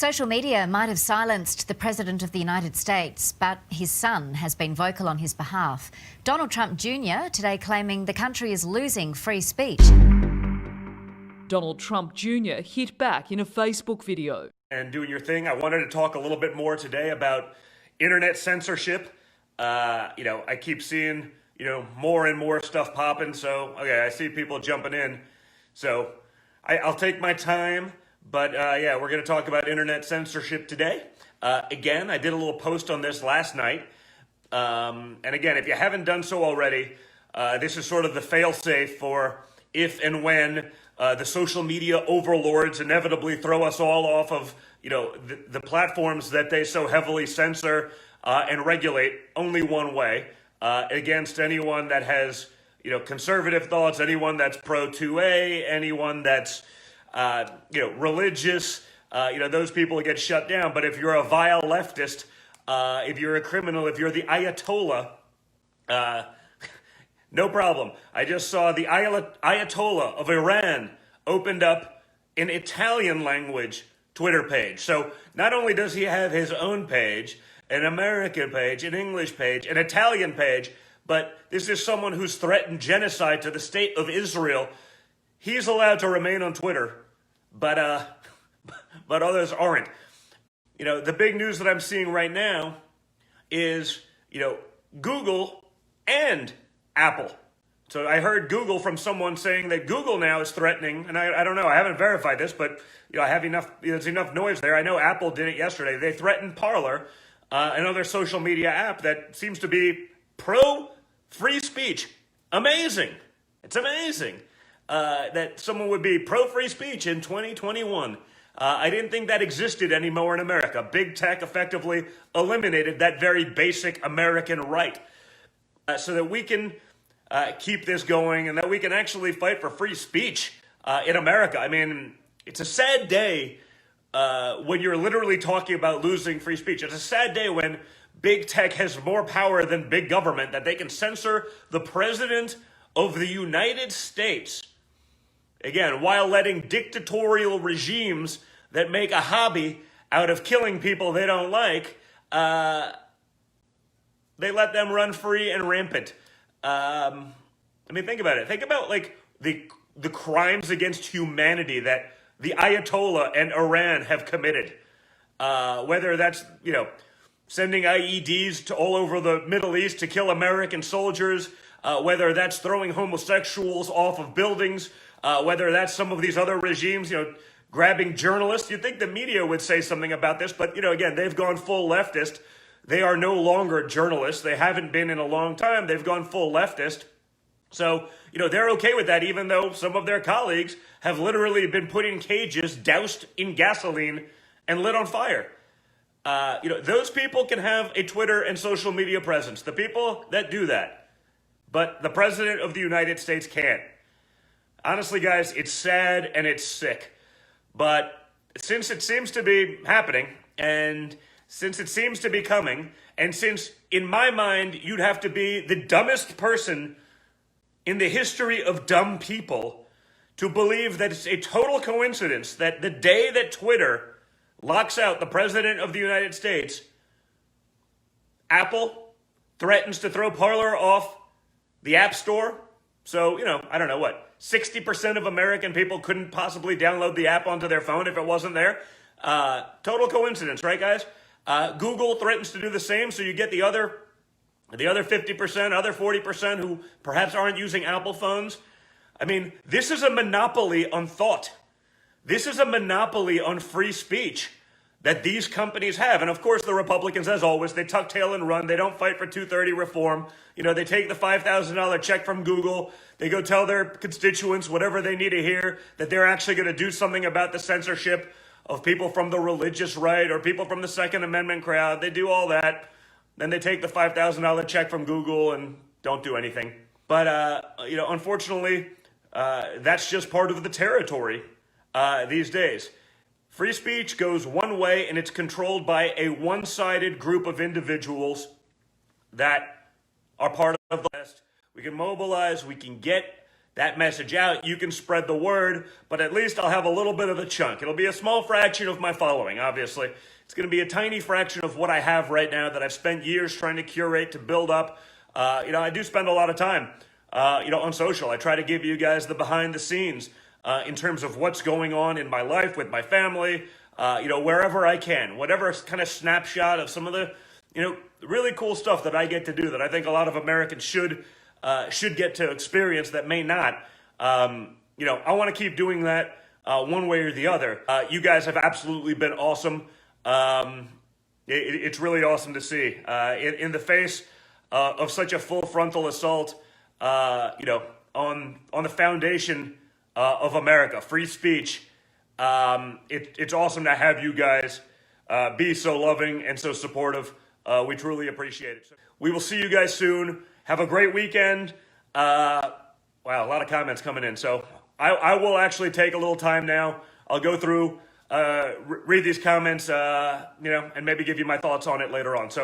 Social media might have silenced the President of the United States, but his son has been vocal on his behalf. Donald Trump Jr. today claiming the country is losing free speech. Donald Trump Jr. hit back in a Facebook video. And doing your thing, I wanted to talk a little bit more today about internet censorship. I keep seeing, more and more stuff popping. So, okay, I see people jumping in. So I'll take my time. But we're going to talk about internet censorship today. Again, I did a little post on this last night. And again, if you haven't done so already, this is sort of the fail-safe for if and when the social media overlords inevitably throw us all off of, the platforms that they so heavily censor and regulate only one way against anyone that has, conservative thoughts, anyone that's pro-2A, anyone that's religious, those people get shut down. But if you're a vile leftist, if you're a criminal, if you're the Ayatollah, no problem. I just saw the Ayatollah of Iran opened up an Italian language Twitter page. So not only does he have his own page, an American page, an English page, an Italian page, but this is someone who's threatened genocide to the state of Israel. He's allowed to remain on Twitter, but others aren't. The big news that I'm seeing right now is, Google and Apple. So I heard Google from someone saying that Google now is threatening, and I don't know, I haven't verified this, but I have there's enough noise there. I know Apple did it yesterday. They threatened Parler, another social media app that seems to be pro-free speech. Amazing. It's amazing. That someone would be pro-free speech in 2021. I didn't think that existed anymore in America. Big tech effectively eliminated that very basic American right so that we can keep this going and that we can actually fight for free speech in America. I mean, it's a sad day when you're literally talking about losing free speech. It's a sad day when big tech has more power than big government, that they can censor the president of the United States. Again, while letting dictatorial regimes that make a hobby out of killing people they don't like, they let them run free and rampant. Think about it. Think about the crimes against humanity that the Ayatollah and Iran have committed. Whether that's, sending IEDs to all over the Middle East to kill American soldiers, whether that's throwing homosexuals off of buildings, whether that's some of these other regimes, grabbing journalists. You'd think the media would say something about this, but, again, they've gone full leftist. They are no longer journalists. They haven't been in a long time. They've gone full leftist. So, they're okay with that, even though some of their colleagues have literally been put in cages, doused in gasoline, and lit on fire. Those people can have a Twitter and social media presence, the people that do that. But the President of the United States can't. Honestly, guys, it's sad and it's sick. But since it seems to be happening, and since it seems to be coming, and since, in my mind, you'd have to be the dumbest person in the history of dumb people to believe that it's a total coincidence that the day that Twitter locks out the President of the United States, Apple threatens to throw Parler off the App Store. So, I don't know what, 60% of American people couldn't possibly download the app onto their phone if it wasn't there. Total coincidence, right, guys? Google threatens to do the same, so you get the other 50%, other 40% who perhaps aren't using Apple phones. I mean, this is a monopoly on thought. This is a monopoly on free speech that these companies have. And of course, the Republicans, as always, they tuck tail and run. They don't fight for 230 reform. They take the $5,000 check from Google. They go tell their constituents whatever they need to hear, that they're actually going to do something about the censorship of people from the religious right or people from the Second Amendment crowd. They do all that. Then they take the $5,000 check from Google and don't do anything. But, unfortunately, that's just part of the territory these days. Free speech goes one way, and it's controlled by a one-sided group of individuals that are part of the West. We can mobilize, we can get that message out, you can spread the word, but at least I'll have a little bit of the chunk. It'll be a small fraction of my following, obviously. It's going to be a tiny fraction of what I have right now that I've spent years trying to curate, to build up. I do spend a lot of time, on social. I try to give you guys the behind the scenes in terms of what's going on in my life with my family, wherever I can, whatever kind of snapshot of some of the, really cool stuff that I get to do that I think a lot of Americans should get to experience that may not. I want to keep doing that one way or the other. You guys have absolutely been awesome. It's really awesome to see in the face of such a full frontal assault, on the foundation of America, free speech. It's awesome to have you guys be so loving and so supportive. We truly appreciate it. We will see you guys soon. Have a great weekend. Wow, a lot of comments coming in. So I will actually take a little time now. I'll go through, read these comments, and maybe give you my thoughts on it later on. So